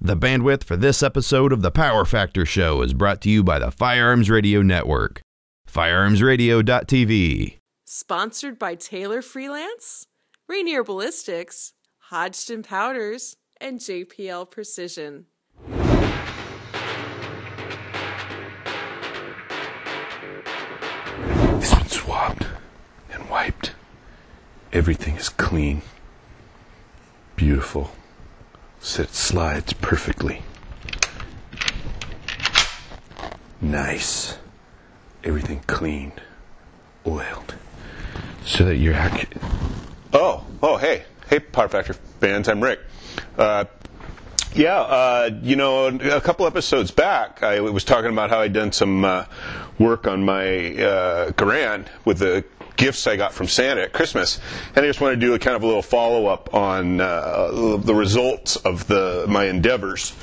The bandwidth for this episode of the Power Factor Show is brought to you by the Firearms Radio Network. FIREARMSradio.tv. Sponsored by Taylor Freelance, Rainier Ballistics, Hodgdon Powders, and JPL Precision. It's been swabbed and wiped. Everything is clean. Beautiful. So it slides perfectly. Nice. Everything cleaned. Oiled. So that you're accurate. Hey, Power Factor fans, I'm Rick. A couple episodes back, I was talking about how I'd done some work on my Garand with the gifts I got from Santa at Christmas, and I just want to do a kind of a little follow-up on the results of my endeavors.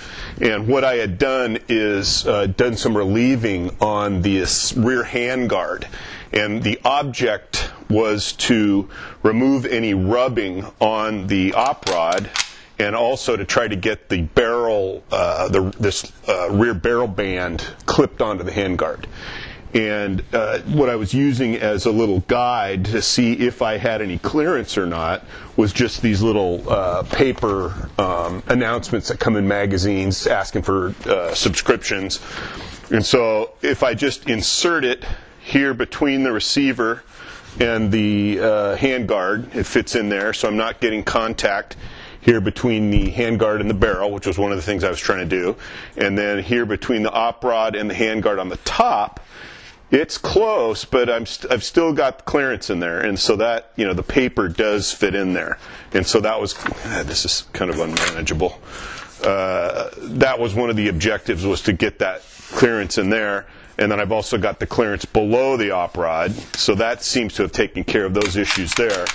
And what I had done is done some relieving on this rear handguard, and the object was to remove any rubbing on the op rod, and also to try to get the barrel, this rear barrel band clipped onto the handguard. And what I was using as a little guide to see if I had any clearance or not was just these little paper announcements that come in magazines asking for subscriptions. And so if I just insert it here between the receiver and the handguard, it fits in there, so I'm not getting contact here between the handguard and the barrel, which was one of the things I was trying to do. And then here between the op rod and the handguard on the top, it's close, but I've still got clearance in there, and so that, the paper does fit in there. And so that was, this is kind of unmanageable. That was one of the objectives, was to get that clearance in there. And then I've also got the clearance below the op rod, so that seems to have taken care of those issues there.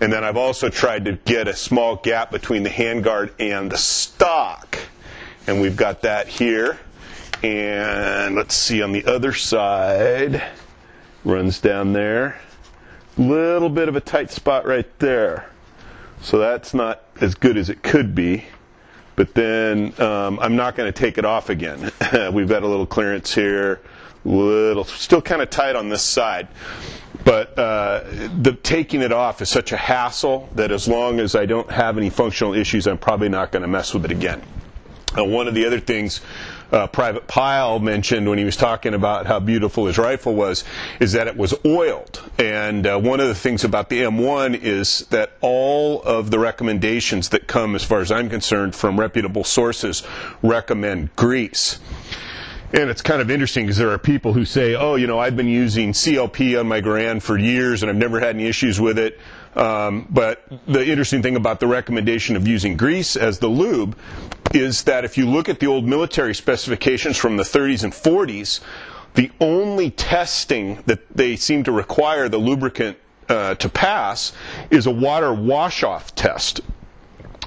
And then I've also tried to get a small gap between the handguard and the stock, and we've got that here. And let's see, on the other side, runs down there. Little bit of a tight spot right there. So that's not as good as it could be. But then I'm not going to take it off again. We've got a little clearance here. Still kind of tight on this side. But taking it off is such a hassle that as long as I don't have any functional issues, I'm probably not going to mess with it again. One of the other things Private Pyle mentioned when he was talking about how beautiful his rifle was is that it was oiled. And one of the things about the M1 is that all of the recommendations that come, as far as I'm concerned, from reputable sources recommend grease. And it's kind of interesting because there are people who say, I've been using CLP on my Garand for years and I've never had any issues with it. But the interesting thing about the recommendation of using grease as the lube is that if you look at the old military specifications from the 30s and 40s, the only testing that they seem to require the lubricant to pass is a water wash-off test.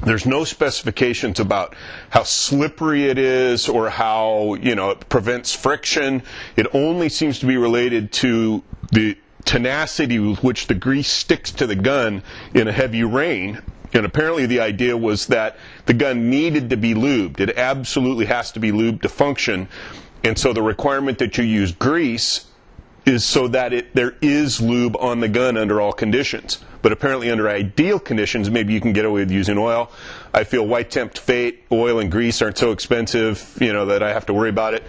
There's no specifications about how slippery it is or how, it prevents friction. It only seems to be related to the tenacity with which the grease sticks to the gun in a heavy rain. And apparently the idea was that the gun needed to be lubed. It absolutely has to be lubed to function. And so the requirement that you use grease is so that there is lube on the gun under all conditions. But apparently under ideal conditions, maybe you can get away with using oil. I feel white temp fate, oil and grease aren't so expensive, that I have to worry about it.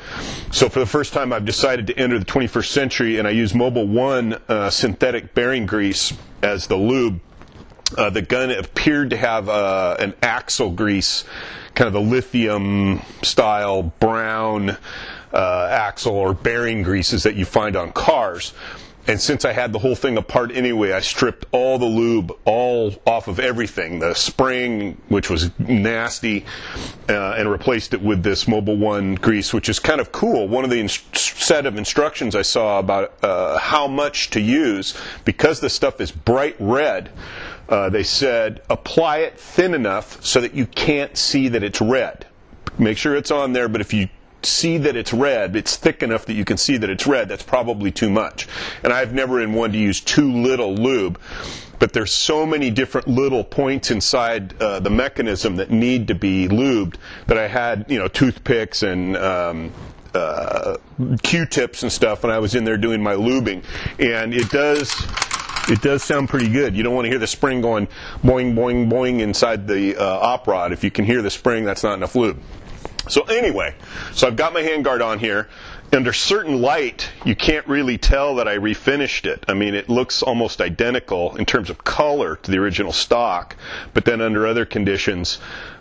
So for the first time, I've decided to enter the 21st century, and I use Mobil 1 synthetic bearing grease as the lube. The gun appeared to have an axle grease, kind of the lithium style brown axle or bearing greases that you find on cars. And since I had the whole thing apart anyway, I stripped all the lube all off of everything, the spring, which was nasty, and replaced it with this Mobil 1 grease, which is kind of cool. One of the set of instructions I saw about how much to use, because the stuff is bright red, they said apply it thin enough so that you can't see that it's red. Make sure it's on there, but if you see that it's red, it's thick enough that you can see that it's red, that's probably too much. And I've never been one to use too little lube. But there's so many different little points inside the mechanism that need to be lubed that I had, you know, toothpicks and Q-tips and stuff when I was in there doing my lubing, and it does sound pretty good. You don't want to hear the spring going boing, boing, boing inside the op rod. If you can hear the spring, that's not enough lube. So anyway, so I've got my handguard on here. Under certain light, you can't really tell that I refinished it. I mean, it looks almost identical in terms of color to the original stock, but then under other conditions,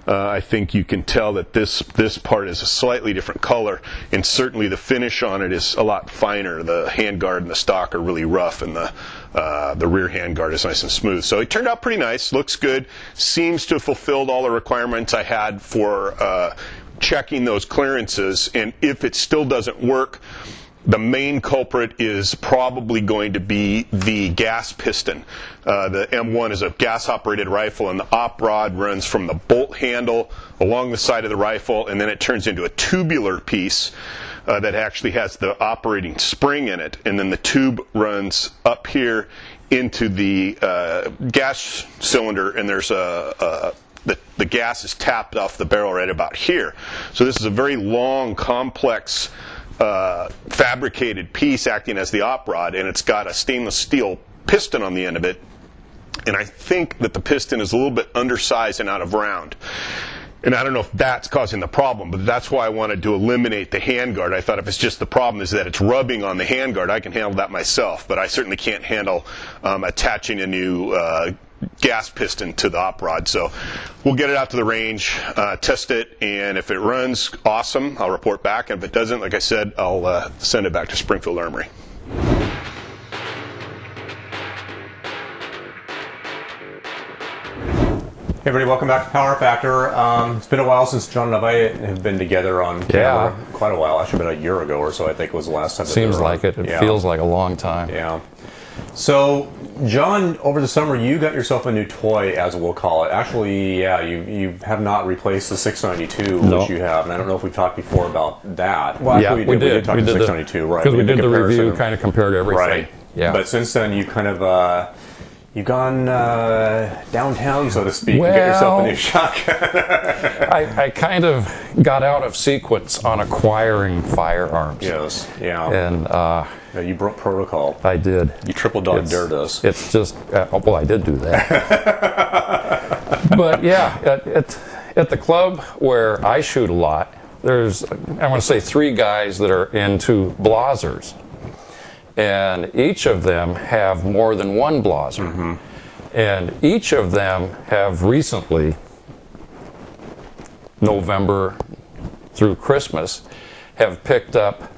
I think you can tell that this part is a slightly different color, and certainly the finish on it is a lot finer. The handguard and the stock are really rough, and the rear handguard is nice and smooth. So it turned out pretty nice, looks good, seems to have fulfilled all the requirements I had for checking those clearances. And if it still doesn't work, the main culprit is probably going to be the gas piston. The M1 is a gas-operated rifle, and the op rod runs from the bolt handle along the side of the rifle, and then it turns into a tubular piece that actually has the operating spring in it, and then the tube runs up here into the gas cylinder, and there's the gas is tapped off the barrel right about here. So this is a very long, complex, fabricated piece acting as the op rod, and it's got a stainless steel piston on the end of it. And I think that the piston is a little bit undersized and out of round. And I don't know if that's causing the problem, but that's why I wanted to eliminate the handguard. I thought if it's just the problem is that it's rubbing on the handguard, I can handle that myself, but I certainly can't handle attaching a new gas piston to the op rod. So we'll get it out to the range, test it, and if it runs, awesome, I'll report back. And if it doesn't, like I said, I'll send it back to Springfield Armory. Hey everybody, welcome back to Power Factor. It's been a while since John and I have been together on camera. Quite a while, actually about a year ago or so I think was the last time. Seems like it. It feels like a long time. Yeah. So, John, over the summer you got yourself a new toy, as we'll call it. Actually, yeah, you have not replaced the 692, which you have, and I don't know if we've talked before about that. Well, yeah, we did talk about the 692, right? Because we did the review, kind of compared everything. Right. Yeah. But since then, you kind of you've gone downtown, so to speak, and get yourself a new shotgun. I kind of got out of sequence on acquiring firearms. Yes, yeah. And you broke protocol. I did. You triple dog dared us. It's just, well, I did do that. But yeah, at the club where I shoot a lot, there's, I want to say, 3 guys that are into Blasers. And each of them have more than one blazer. Mm-hmm. And each of them have recently, November through Christmas, have picked up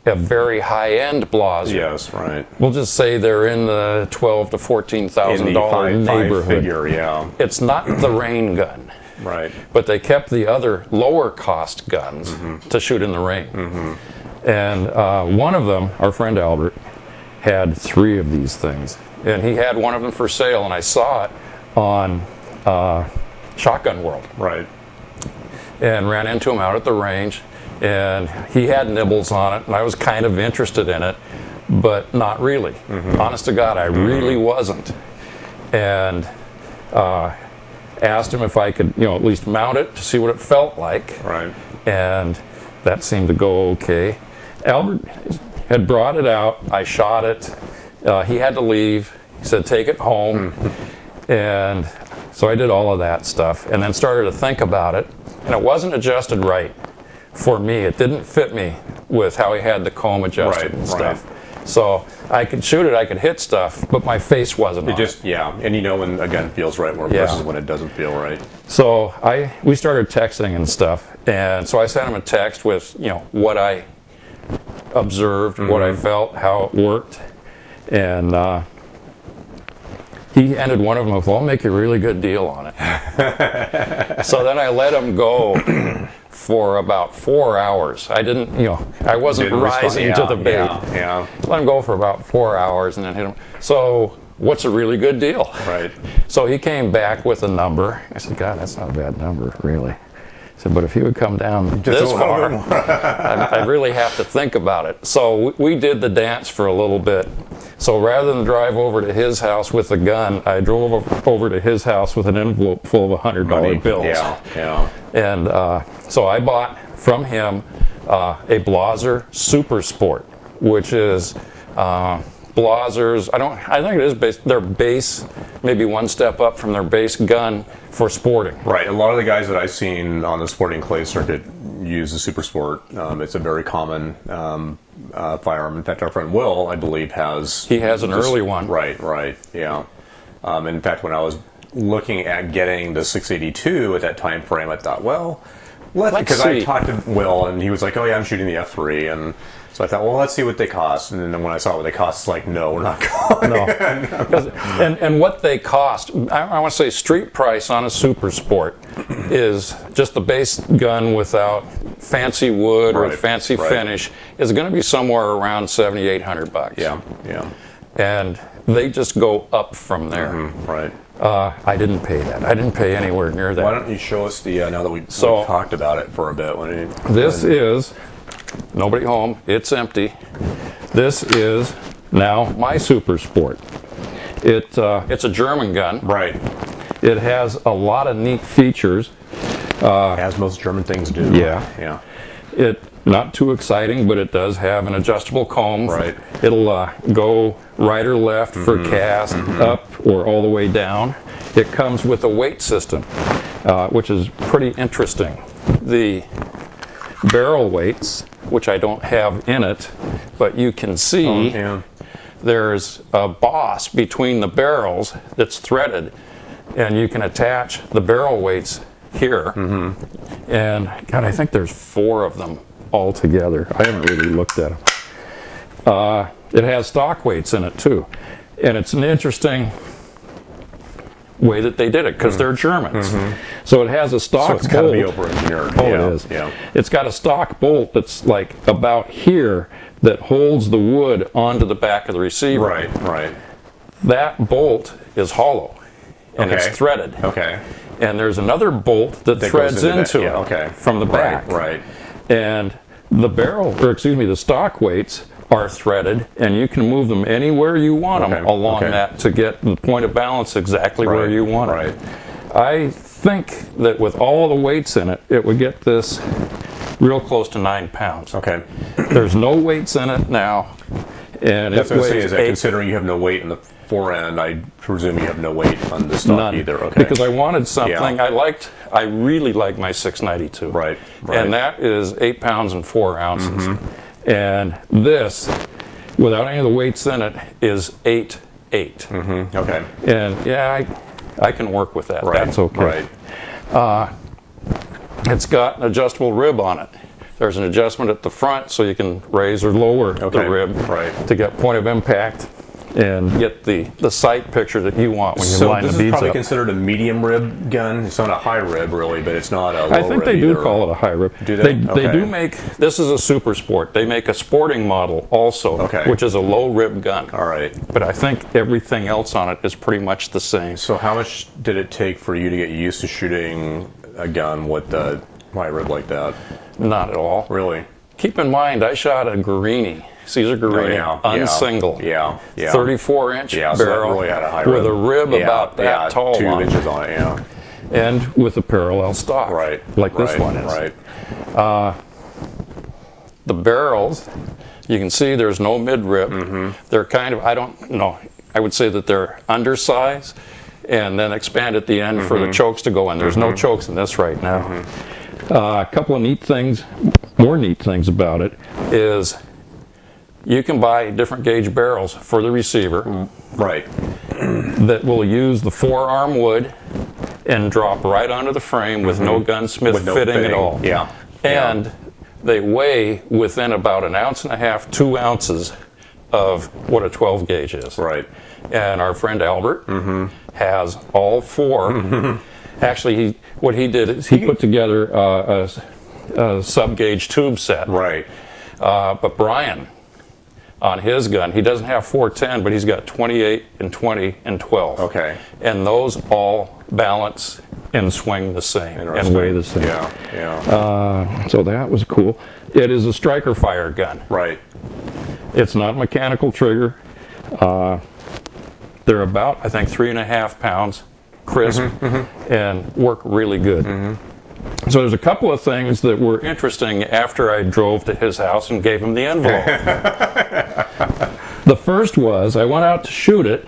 a very high-end blazer. Yes, right. We'll just say they're in the $12,000 to $14,000 neighborhood. Figure, yeah. It's not the rain gun. Right. But they kept the other lower-cost guns to shoot in the rain. Mm-hmm. And one of them, our friend Albert, had 3 of these things. And he had one of them for sale, and I saw it on Shotgun World. Right. And ran into him out at the range, and he had nibbles on it, and I was kind of interested in it, but not really. Mm-hmm. Honest to God, I really wasn't. And asked him if I could, at least mount it to see what it felt like. Right. And that seemed to go okay. Albert had brought it out. I shot it. He had to leave. He said, take it home. And so I did all of that stuff and then started to think about it. And it wasn't adjusted right for me. It didn't fit me with how he had the comb adjusted and stuff. Right. So I could shoot it, I could hit stuff, but my face wasn't on it. Yeah, and you know when a gun feels right versus when it doesn't feel right. So we started texting and stuff. And so I sent him a text with, what I observed, what I felt, how it worked, and he ended one of them with, well, I'll make you a really good deal on it. So then I let him go for about 4 hours. I didn't, I wasn't rising to the bait. Yeah. Let him go for about 4 hours and then hit him. So what's a really good deal? Right. So he came back with a number. I said, God, that's not a bad number, really. said, but if he would come down this far, I really have to think about it. So we did the dance for a little bit. So rather than drive over to his house with a gun, I drove over to his house with an envelope full of $100 bills. Yeah. And so I bought from him a Blaser Supersport, which is Blazer's, I think it is their base, maybe one step up from their base gun for sporting. Right. A lot of the guys that I've seen on the sporting clay circuit use the Supersport. It's a very common firearm. In fact, our friend Will, I believe, has... He has an early one. Right, yeah. In fact, when I was looking at getting the 682 at that time frame, I thought, well, because I talked to Will, and he was like, oh yeah, I'm shooting the F3, and so I thought, well, let's see what they cost. And then when I saw what they cost, it's like, no, we're not going. No. And what they cost, I want to say street price on a Supersport is just the base gun without fancy wood or fancy finish is going to be somewhere around $7,800. Yeah. And they just go up from there. Right. I didn't pay that. I didn't pay anywhere near that. Why don't you show us the, now that we've talked about it for a bit. This is, nobody home, it's empty. This is now my Supersport. It's a German gun. Right. It has a lot of neat features. As most German things do. Yeah. It not too exciting, but it does have an adjustable comb. Right. It'll go right or left for cast, up or all the way down. It comes with a weight system, which is pretty interesting. The barrel weights, which I don't have in it, but you can see there's a boss between the barrels that's threaded, and you can attach the barrel weights here. And God, I think there's 4 of them all together. I haven't really looked at them. It has stock weights in it too, and it's an interesting way that they did it because they're Germans. So it has a stock bolt. So it's got to be over-engineered. Oh, it is. Yeah. It's got a stock bolt that's like about here that holds the wood onto the back of the receiver. Right. That bolt is hollow, and it's threaded. Okay. And there's another bolt that threads into it from the back. Right. And the the stock weights are threaded, and you can move them anywhere you want them along that to get the point of balance exactly where you want it. I think that with all the weights in it, it would get this real close to 9 pounds. Okay. There's no weights in it now, and that's it what I weighs say, is that considering you have no weight in the fore end, I presume you have no weight on the stock either. Okay. Because I wanted something I really like my 692. Right. And that is 8 pounds and 4 ounces. And this, without any of the weights in it, is 8.8. Okay. And yeah, I can work with that. That's okay. It's got an adjustable rib on it. There's an adjustment at the front so you can raise or lower the rib to get point of impact and get the sight picture that you want when you line the beads up. So this is probably considered a medium rib gun. It's not a high rib really, but it's not a low rib. I think they do call it a high rib. Do they? They do make, this is a Supersport. They make a sporting model also, which is a low rib gun. All right. But I think everything else on it is pretty much the same. So how much did it take for you to get used to shooting a gun with a high rib like that? Not at all. Really? Keep in mind, I shot a Guarini, Caesar Guarini, unsingle, 34-inch barrel really had a high with a rib about that tall 2 inches on it, and with a parallel stock, like this one is. The barrels, you can see there's no mid-rib. They're kind of, I don't know, I would say that they're undersized and then expand at the end for the chokes to go in. There's no chokes in this right now. A couple of neat things, more neat things about it is you can buy different gauge barrels for the receiver that will use the forearm wood and drop right onto the frame with no gunsmith fitting at all. And they weigh within about 1.5 ounces, 2 ounces of what a 12 gauge is. And our friend Albert has all 4. Actually, what he did is he put together a sub-gauge tube set. But Brian, on his gun, he doesn't have 410, but he's got 28 and 20 and 12. And those all balance and swing the same and weigh the same. Yeah, yeah. So that was cool. It is a striker fire gun. Right. It's not mechanical trigger. They're about, I think, 3.5 pounds crisp and work really good. So there's a couple of things that were interesting after I drove to his house and gave him the envelope. The first was I went out to shoot it,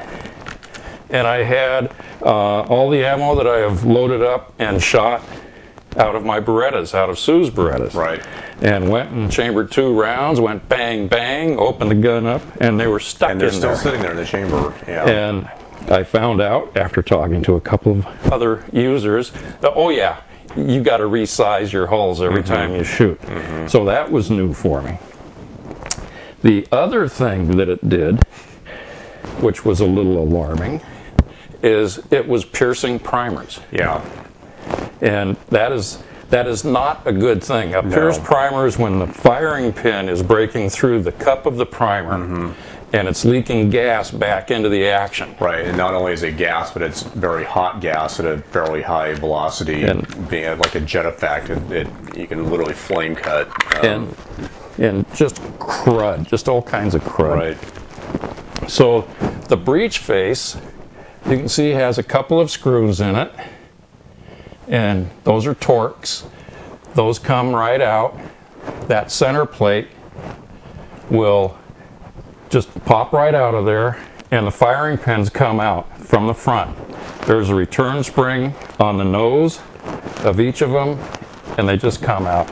and I had all the ammo that I have loaded up and shot out of my Berettas, out of Sue's Berettas. Right. And went and chambered 2 rounds, went bang, bang, opened the gun up, and they were stuck in there. And they're still sitting there in the chamber. Yeah. And I found out, after talking to a couple of other users, that, oh yeah, you got to resize your hulls every time you shoot. So that was new for me. The other thing that it did, which was a little alarming, is it was piercing primers. Yeah. And that is not a good thing. A pierced primer is when the firing pin is breaking through the cup of the primer and it's leaking gas back into the action. Right, and not only is it gas, but it's very hot gas at a fairly high velocity, and being like a jet effect, you can literally flame cut. And just crud, just all kinds of crud. Right. So the breech face, you can see, has a couple of screws in it, and those are Torx. Those come right out. That center plate will just pop right out of there, and the firing pins come out from the front. There's a return spring on the nose of each of them, and they just come out.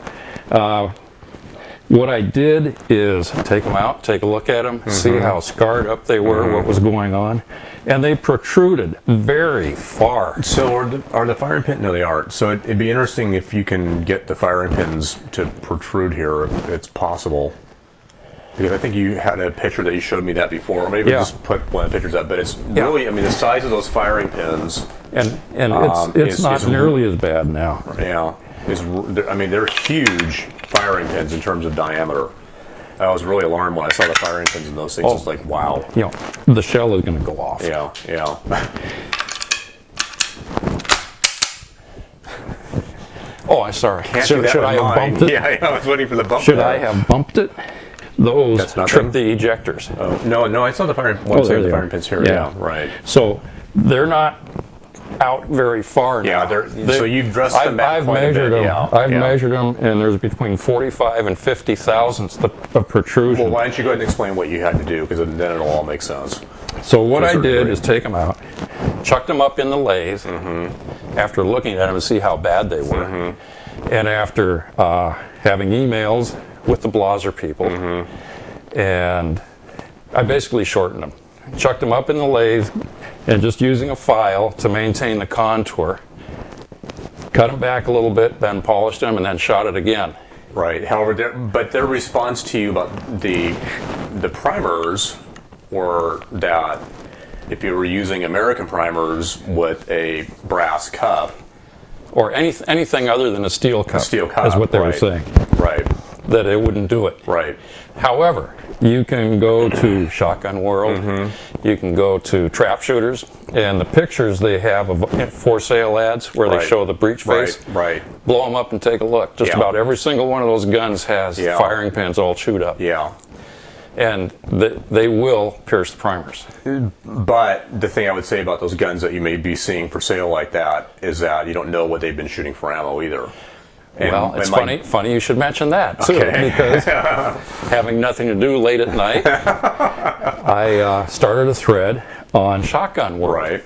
What I did is take them out, take a look at them, see how scarred up they were, what was going on, and they protruded very far. So are the firing pins? No, they aren't. So it'd be interesting if you can get the firing pins to protrude here, if it's possible. Because I think you had a picture that you showed me that before, or maybe just put one of the pictures up. But it's really, I mean, the size of those firing pins, and it's not nearly as bad now. Yeah, I mean, they're huge firing pins in terms of diameter. I was really alarmed when I saw the firing pins in those things. It's like, wow. You know, the shell is going to go off. Yeah, yeah. Oh, I'm sorry. Should I have bumped it? Yeah, I was waiting for the bump. Should I have bumped it? Those trip the ejectors. Oh, no, I saw the firing pins. The firing pins here. Yeah, right. So they're not out very far now. Yeah, so you've dressed them back I've quite measured a bit. them. I've measured them, and there's between 45 and 50 thousandths of protrusion. Well, why don't you go ahead and explain what you had to do, because then it'll all make sense. So what I did is take them out, chucked them up in the lathe after looking at them to see how bad they were, and after having emails with the Blaser people, and I basically shortened them. Chucked them up in the lathe, and just using a file to maintain the contour, cut them back a little bit, then polished them, and then shot it again. Right. However, their response to you about the primers were that if you were using American primers with a brass cup, or anything other than a steel cup, is what they were saying. Right. That it wouldn't do it. Right. However, you can go to Shotgun World, you can go to Trap Shooters, and the pictures they have of for sale ads where they show the breech face, blow them up and take a look. Just about every single one of those guns has firing pins all chewed up. Yeah. And they will pierce the primers. But the thing I would say about those guns that you may be seeing for sale like that is that you don't know what they've been shooting for ammo either. Well, it's funny you should mention that too, because having nothing to do late at night, I started a thread on Shotgun World. Right.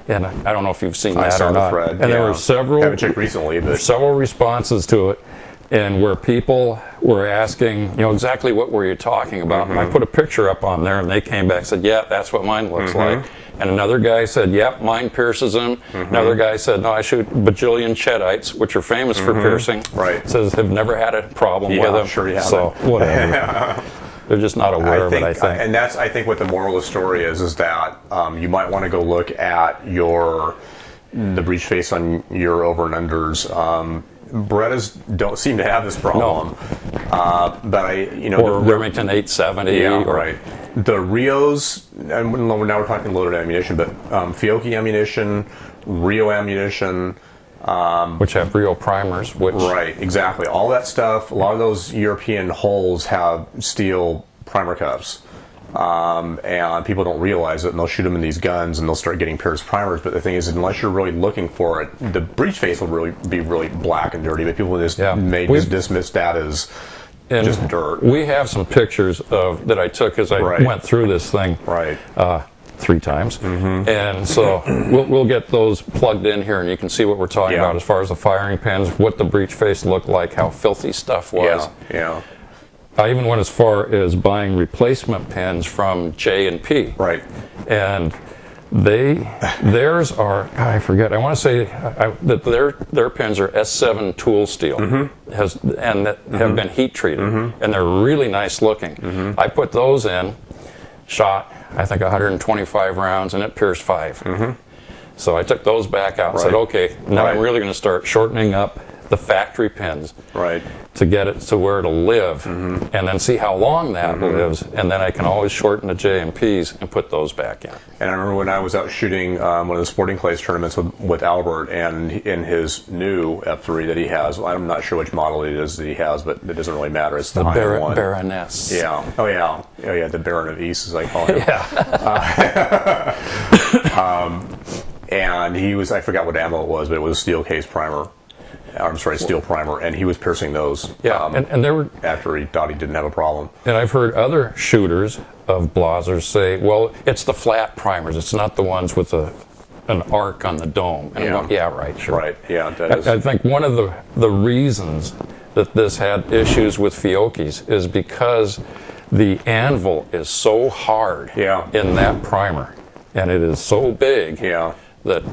And I don't know if you've seen that or not. Thread, and there were several, haven't checked recently, but several responses to it, and where people were asking, you know, exactly what were you talking about? And I put a picture up on there, and they came back and said, yeah, that's what mine looks like. And another guy said, yep, mine pierces them. Another guy said, no, I shoot bajillion Chedites, which are famous for piercing. Right. Says have never had a problem with them. Sure you haven't. So whatever. They're just not aware of it, I think. And that's, I think, what the moral of the story is that you might want to go look at the breech face on your over and unders. Berettas don't seem to have this problem, but or Remington 870. Right. The Rios, and now we're talking loaded ammunition, but Fiocchi ammunition, Rio ammunition, which have real primers. Which Right, exactly. All that stuff, a lot of those European holes have steel primer cups. And people don't realize it, and they'll shoot them in these guns, and they'll start getting pierced primers. But the thing is, unless you're really looking for it, the breech face will be really black and dirty. But people just just dismiss that as just dirt. We have some pictures that I took as I went through this thing. Right. 3 times, and so we'll get those plugged in here, and you can see what we're talking about as far as the firing pins, what the breech face looked like, how filthy stuff was. Yeah. I even went as far as buying replacement pins from J&P. Right. And theirs are, I forget, I want to say that their pins are S7 tool steel, and that have been heat treated, and they're really nice looking. I put those in, shot, I think 125 rounds, and it pierced 5. So I took those back out and said, okay, now I'm really going to start shortening up the factory pins to get it to where it'll live, and then see how long that lives, and then I can always shorten the J&Ps and put those back in. And I remember when I was out shooting one of the sporting clays tournaments with Albert, and in his new F3 that he has, I'm not sure which model it is that he has, but it doesn't really matter. It's the higher one. Baroness. Yeah. Oh yeah, the Baron of East, as I call him. And he was, I forgot what ammo it was, but it was a steel case primer. I'm sorry, steel primer, and he was piercing those. And they were, after he thought he didn't have a problem. And I've heard other shooters of Blasers say, well, it's the flat primers, it's not the ones with an arc on the dome. And I'm going, yeah, right, sure. Right, yeah, that is. I think one of the reasons that this had issues with Fiocchi's is because the anvil is so hard in that primer, and it is so big that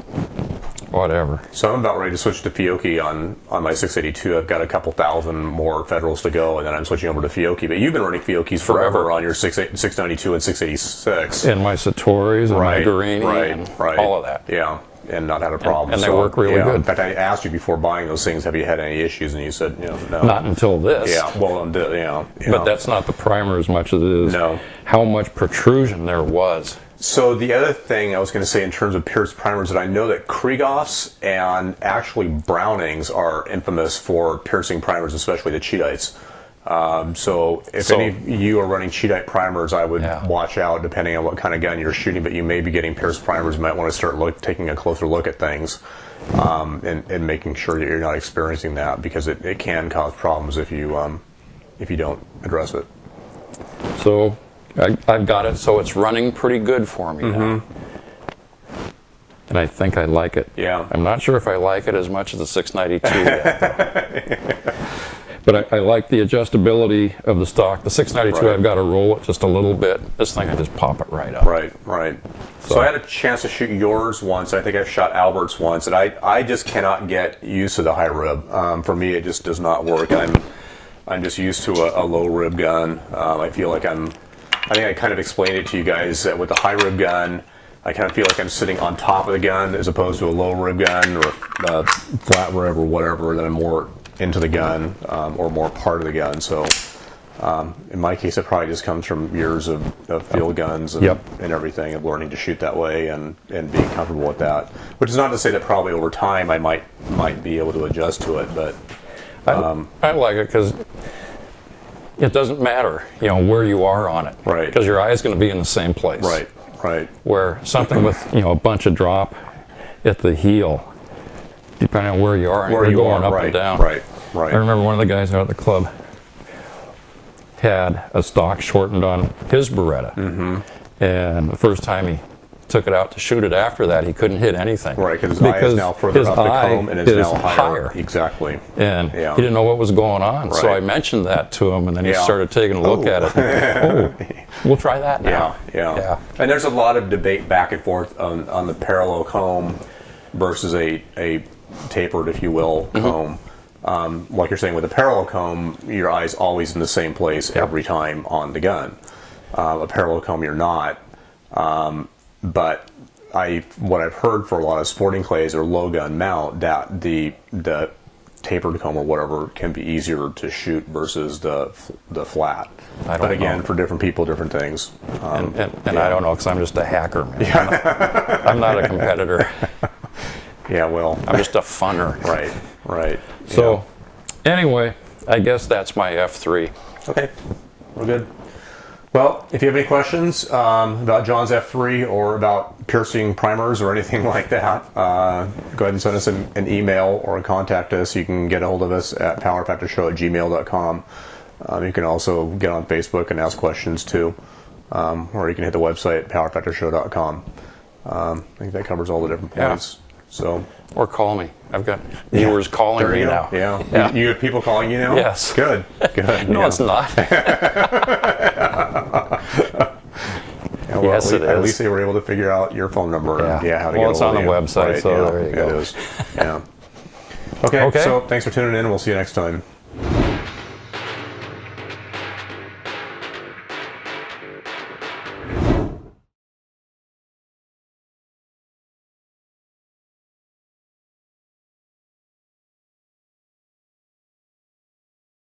whatever. So I'm about ready to switch to Fiocchi on my 682. I've got a couple thousand more Federals to go, and then I'm switching over to Fiocchi. But you've been running Fiocchis forever on your 692 and 686. And my Satoris and my Guarini and all of that. Yeah, and not had a problem. And they work really good. In fact, I asked you before buying those things, have you had any issues? And you said, no. Not until this. Yeah, well, But that's not the primer as much as it is how much protrusion there was. So the other thing I was going to say in terms of pierced primers, that I know that Kriegoffs and actually Brownings are infamous for piercing primers, especially the Cheatites. So if any of you are running Cheatite primers, I would watch out depending on what kind of gun you're shooting, but you may be getting pierced primers. You might want to start taking a closer look at things and making sure that you're not experiencing that, because it can cause problems if you don't address it. So I've got it, so it's running pretty good for me now. And I think I like it. Yeah. I'm not sure if I like it as much as the 692 yet, but I like the adjustability of the stock. The 692, I've got to roll it just a little bit. This thing, I just pop it right up. Right. So I had a chance to shoot yours once. I think I've shot Albert's once, and I just cannot get used to the high rib. For me, it just does not work. I'm just used to a low rib gun. I feel like I think I kind of explained it to you guys that with the high rib gun, I kind of feel like I'm sitting on top of the gun as opposed to a low rib gun or a flat rib or whatever, that I'm more into the gun or more part of the gun. So in my case, it probably just comes from years of field guns and everything, of learning to shoot that way and being comfortable with that. Which is not to say that probably over time I might be able to adjust to it, but I like it because it doesn't matter, where you are on it. Right. Because your eye is going to be in the same place. Right. Where something with, a bunch of drop at the heel, depending on where you are, and you're going up and down. Right. I remember one of the guys out at the club had a stock shortened on his Beretta. And the first time he took it out to shoot it after that, he couldn't hit anything. Right, because his eye is now further up the comb and is now higher. Exactly. And he didn't know what was going on. So I mentioned that to him, and then he started taking a look at it. We'll try that now. Yeah. And there's a lot of debate back and forth on the parallel comb versus a tapered, if you will, comb. Like you're saying, with a parallel comb, your eye's always in the same place every time on the gun. A parallel comb, you're not. But what I've heard for a lot of sporting clays or low gun mount, that the tapered comb or whatever can be easier to shoot versus the flat. But again, for different people, different things. And I don't know, because I'm just a hacker, man. I'm not a competitor. Yeah, well, I'm just a funner. right. So, anyway, I guess that's my F3. Okay, we're good. Well, if you have any questions about John's F3 or about piercing primers or anything like that, go ahead and send us an email or contact us. You can get a hold of us at powerfactorshow@gmail.com. You can also get on Facebook and ask questions too, or you can hit the website powerfactorshow.com. I think that covers all the different points. So, or call me. I've got viewers calling me now. Yeah. You have people calling you now? Yes. Good. No, it's not. Well, yes, it is. At least they were able to figure out your phone number. Yeah. And, how to Well, get it's hold on of the you. website, so there you go. It is. Yeah. Okay. So thanks for tuning in, and we'll see you next time.